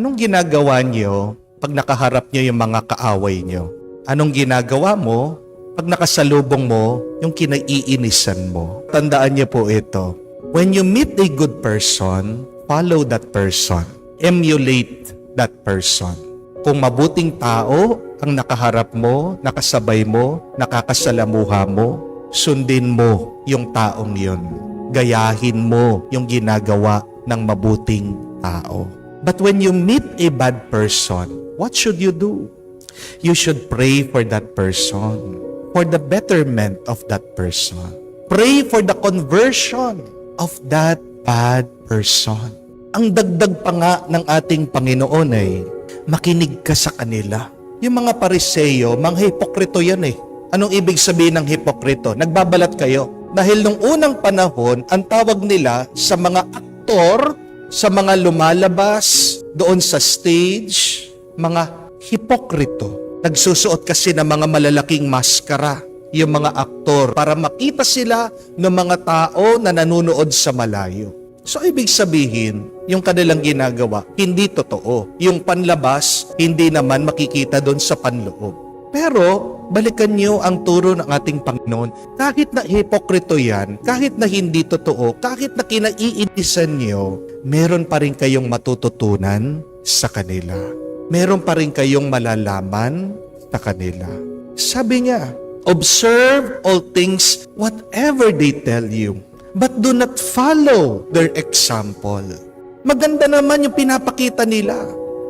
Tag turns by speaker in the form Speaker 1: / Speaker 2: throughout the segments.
Speaker 1: Anong ginagawa niyo pag nakaharap niyo yung mga kaaway niyo? Anong ginagawa mo pag nakasalubong mo yung kinaiinisan mo? Tandaan niyo po ito. When you meet a good person, follow that person. Emulate that person. Kung mabuting tao ang nakaharap mo, nakasabay mo, nakakasalamuha mo, sundin mo yung taong yun. Gayahin mo yung ginagawa ng mabuting tao. But when you meet a bad person, what should you do? You should pray for that person, for the betterment of that person. Pray for the conversion of that bad person. Ang dagdag pa nga ng ating Panginoon ay, makinig ka sa kanila. Yung mga Pariseo, mga hipokrito yan eh. Anong ibig sabihin ng hipokrito? Nagbabalat kayo. Dahil nung unang panahon, ang tawag nila sa mga aktor, sa mga lumalabas doon sa stage, mga hipokrito. Nagsusuot kasi ng mga malalaking maskara, yung mga aktor, para makita sila ng mga tao na nanonood sa malayo. So, ibig sabihin, yung kanilang ginagawa, hindi totoo. Yung panlabas, hindi naman makikita doon sa panloob. Pero, balikan niyo ang turo ng ating Panginoon. Kahit na hipokrito yan, kahit na hindi totoo, kahit na kinaiinisan niyo, meron pa rin kayong matututunan sa kanila. Meron pa rin kayong malalaman sa kanila. Sabi niya, observe all things whatever they tell you, but do not follow their example. Maganda naman yung pinapakita nila,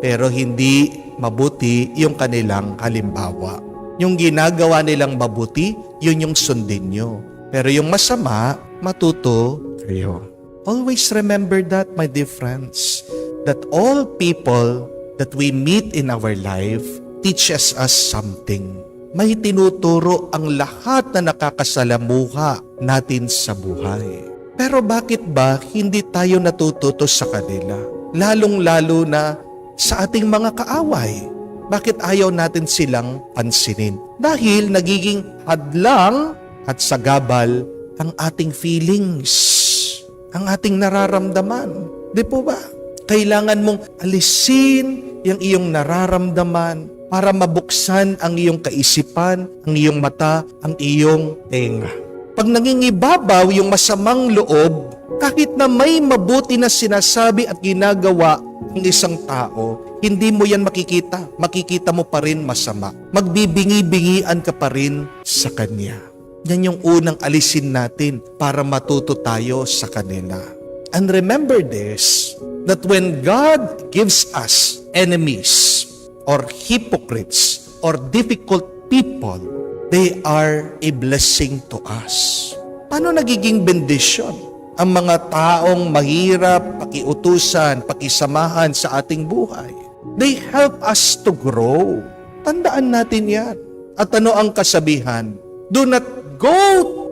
Speaker 1: pero hindi mabuti yung kanilang halimbawa. Yung ginagawa nilang mabuti, yun yung sundin nyo. Pero yung masama, matuto kayo. Always remember that, my dear friends, that all people that we meet in our life teaches us something. May tinuturo ang lahat na nakakasalamuha natin sa buhay. Pero bakit ba hindi tayo natututo sa kanila? Lalong-lalo na sa ating mga kaaway. Bakit ayaw natin silang pansinin? Dahil nagiging hadlang at sagabal ang ating feelings, ang ating nararamdaman. Di po ba? Kailangan mong alisin yung iyong nararamdaman para mabuksan ang iyong kaisipan, ang iyong mata, ang iyong tenga. Pag nangingibabaw yung masamang loob, kahit na may mabuti na sinasabi at ginagawa ng isang tao, hindi mo yan makikita. Makikita mo pa rin masama. Magbibingi-bingian ka pa rin sa kanya. Yan yung unang alisin natin para matuto tayo sa kanila. And remember this, that when God gives us enemies or hypocrites or difficult people, they are a blessing to us. Paano nagiging bendisyon ang mga taong mahirap, pakiutusan, pakisamahan sa ating buhay? They help us to grow. Tandaan natin yan. At ano ang kasabihan? Do not go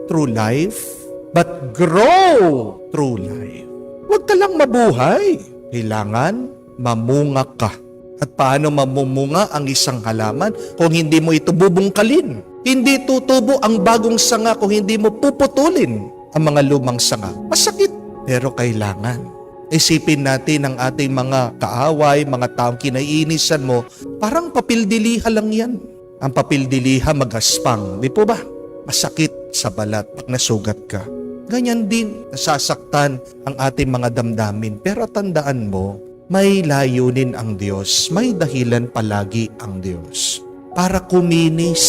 Speaker 1: through life, but grow through life. Huwag ka lang mabuhay. Kailangan mamunga ka. At paano mamumunga ang isang halaman kung hindi mo ito bubungkalin? Hindi tutubo ang bagong sanga kung hindi mo puputulin ang mga lumang sanga. Masakit, pero kailangan. Isipin natin ang ating mga kaaway, mga taong kinaiinisan mo, parang papildiliha lang yan. Ang papildiliha magaspang, di po ba? Masakit sa balat pag nasugat ka. Ganyan din, nasasaktan ang ating mga damdamin. Pero tandaan mo, may layunin ang Diyos, may dahilan palagi ang Diyos. Para kuminis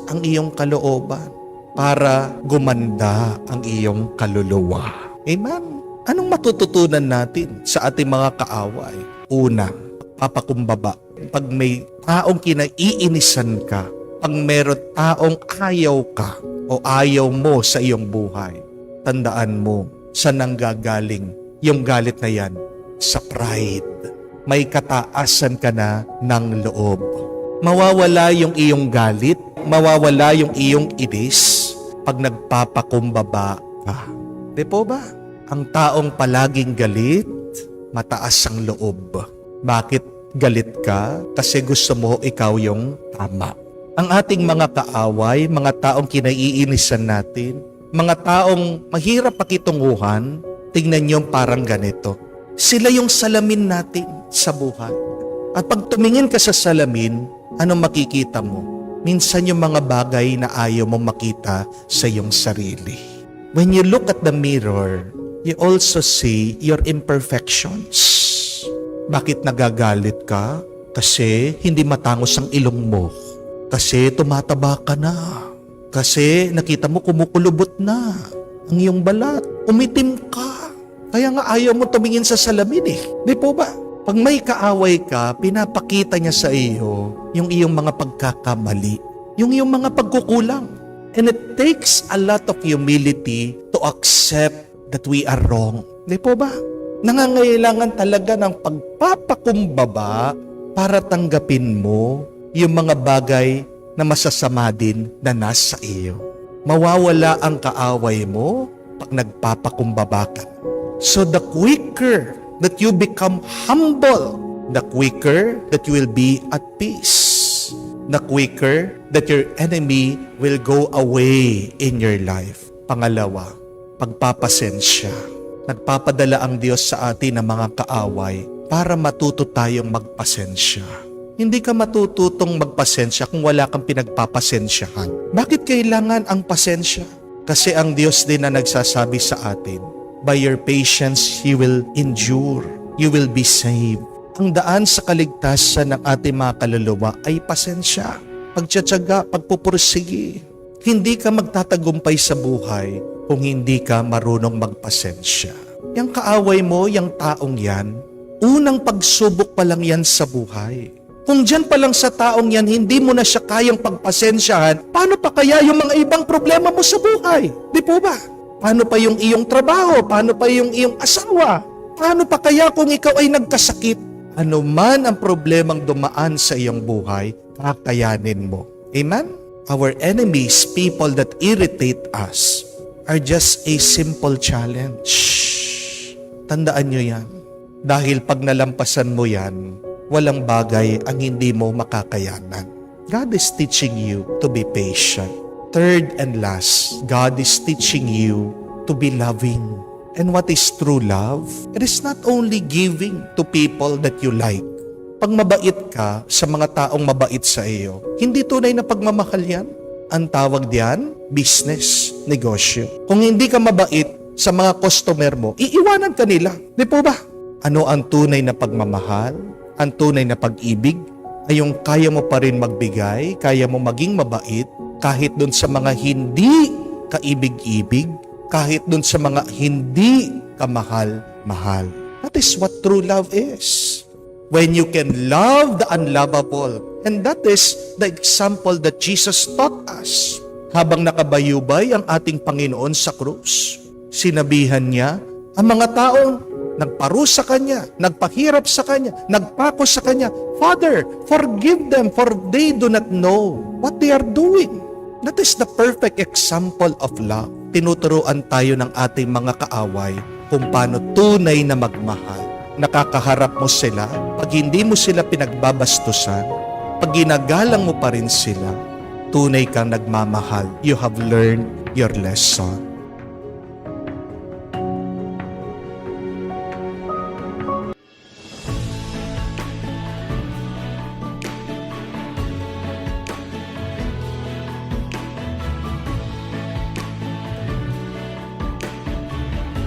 Speaker 1: ang iyong kalooban, para gumanda ang iyong kaluluwa. Amen? Anong matututunan natin sa ating mga kaaway? Una, papakumbaba. Pag may taong kinaiinisan ka, pag meron taong ayaw ka o ayaw mo sa iyong buhay, tandaan mo, saan nanggagaling yung galit na yan? Sa pride. May kataasan ka na ng loob. Mawawala yung iyong galit, mawawala yung iyong inis pag nagpapakumbaba ka. Di po ba? Ang taong palaging galit, mataas ang loob. Bakit galit ka? Kasi gusto mo ikaw yung tama. Ang ating mga kaaway, mga taong kinaiinisan natin, mga taong mahirap pakitunguhan, tingnan niyo parang ganito. Sila yung salamin natin sa buhay. At pag tumingin ka sa salamin, anong makikita mo? Minsan yung mga bagay na ayaw mong makita sa iyong sarili. When you look at the mirror, you also see your imperfections. Bakit nagagalit ka? Kasi hindi matangos ang ilong mo. Kasi tumataba ka na. Kasi nakita mo kumukulubot na ang iyong balat. Umitim ka. Kaya nga ayaw mo tumingin sa salamin eh. Di po ba? Pag may kaaway ka, pinapakita niya sa iyo yung iyong mga pagkakamali, yung iyong mga pagkukulang. And it takes a lot of humility to accept that we are wrong. Di po ba? Nangangailangan talaga ng pagpapakumbaba para tanggapin mo yung mga bagay na masasama din na nasa iyo. Mawawala ang kaaway mo pag nagpapakumbaba ka. So the quicker that you become humble, the quicker that you will be at peace. The quicker that your enemy will go away in your life. Pangalawa, pagpapasensya. Nagpapadala ang Diyos sa atin ng mga kaaway para matuto tayong magpasensya. Hindi ka matututong magpasensya kung wala kang pinagpapasensyahan. Bakit kailangan ang pasensya? Kasi ang Diyos din na nagsasabi sa atin, by your patience, you will endure. You will be saved. Ang daan sa kaligtasan ng ating mga kaluluwa ay pasensya. Pagtsatsaga, pagpupursige. Hindi ka magtatagumpay sa buhay kung hindi ka marunong magpasensya. Yang kaaway mo, yung taong yan, unang pagsubok pa lang yan sa buhay. Kung dyan pa lang sa taong yan, hindi mo na siya kayang pagpasensyahan, paano pa kaya yung mga ibang problema mo sa buhay? Di po ba? Paano pa yung iyong trabaho? Paano pa yung iyong asawa? Paano pa kaya kung ikaw ay nagkasakit? Ano man ang problemang dumaan sa iyong buhay, kakayanin mo. Amen? Our enemies, people that irritate us, are just a simple challenge. Tandaan nyo yan. Dahil pag nalampasan mo yan, walang bagay ang hindi mo makakayanan. God is teaching you to be patient. Third and last, God is teaching you to be loving. And what is true love? It is not only giving to people that you like. Pag mabait ka sa mga taong mabait sa iyo, hindi tunay na pagmamahal yan. Ang tawag diyan, business, negosyo. Kung hindi ka mabait sa mga customer mo, iiwanan ka nila. Di po ba? Ano ang tunay na pagmamahal? Ang tunay na pag-ibig ay yung kaya mo pa rin magbigay, kaya mo maging mabait, kahit dun sa mga hindi kaibig-ibig, kahit dun sa mga hindi kamahal-mahal. That is what true love is. When you can love the unlovable. And that is the example that Jesus taught us. Habang nakabayubay ang ating Panginoon sa krus, sinabihan niya ang mga taong nagparusa Kanya, nagpahirap sa Kanya, nagpako sa Kanya, Father, forgive them for they do not know what they are doing. That is the perfect example of love. Tinuturuan tayo ng ating mga kaaway kung paano tunay na magmahal. Nakakaharap mo sila, pag hindi mo sila pinagbabastusan, pag ginagalang mo pa rin sila, tunay kang nagmamahal. You have learned your lesson.